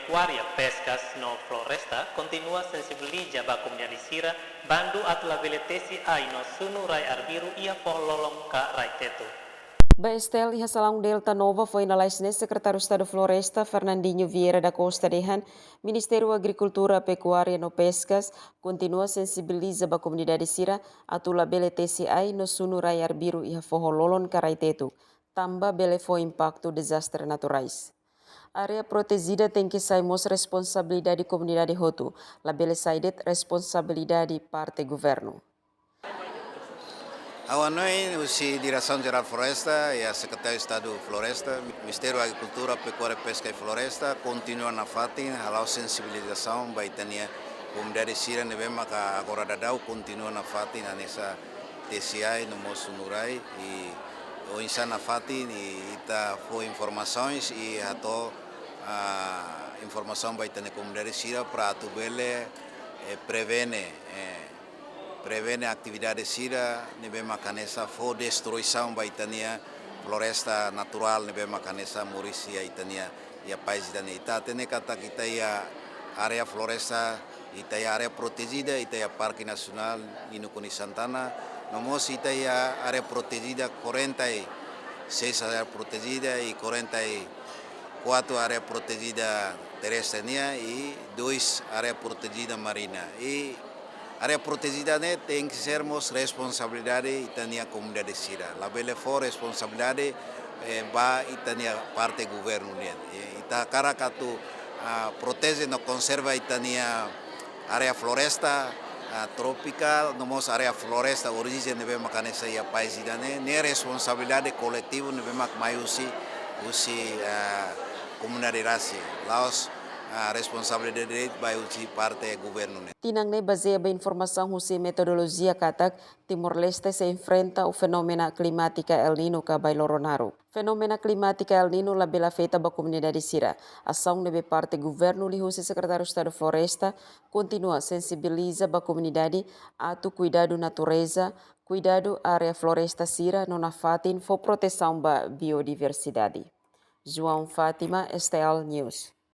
Pecuária, Pescas no Floresta continua sensibiliza ba comunidade sira bandu atla beletesi ai no sunu rai arbiru ia pololong ka rai teto. Baestel e Salão Delta Nova foi analisado nesse secretário de Estado Floresta, Fernandinho Vieira da Costa de Han, Ministério da Agricultura, Pecuária e Pescas, continua a sensibilizar a comunidade sira atula bele TCI no sunu rai arbiru e forrololon karaitetu, tamba bele foi impacto desastre naturais. Área protegida tem que ser mos responsabilidade comunidade hotu, la bele saidet responsabilidade parte governo. A noi, o Direção Geral Floresta e a Secretaria de Estado Floresta, Ministério da Agricultura, Pecuária, Pesca e Floresta, continuam na fatin, a sensibilização, vai ter comunidade sira, nevema que agora dadau continua na fatin, nessa TCI, no Moço Nurai, e o insan na fatin, e ita foi informações, e ato informação vai ter na comunidade sira para tu bele prevene atividade sira, nebe makanesa fo destruição baitania floresta natural nebe makanesa morisia itania ya país dani ita tene kata kita ya area floresta ita ya area protegida ita ya parque nacional Inukuni Santana nomos ita ya area protegida 46 area protegida e 44 area protegida terrestre e 2 area protegida marina e área protegida tem que sermos responsabilidade itania comunidade sira. La bele for responsabilidade ba itania parte governo net. Ita cara katu protege no conserva itania área floresta tropical, nomos área floresta origem nebe makanesa ya país idane ne responsabilidade coletivo nebe mak maiusi comunidade rasi. Laos a responsabilidade vai uci parte governo. Tinang ne baseia ba informação husi metodologia katak Timor-Leste se enfrenta o fenomena climática El Nino ka Bailoronaro. Fenomena climática El Nino la bela feita ba comunidade sira. Ação nebe parte governo li husi secretário de Estado Floresta continua sensibiliza ba comunidade atu cuidado natureza, cuidado área floresta sira nona fatin fo proteção ba biodiversidade. João Fátima, STL News.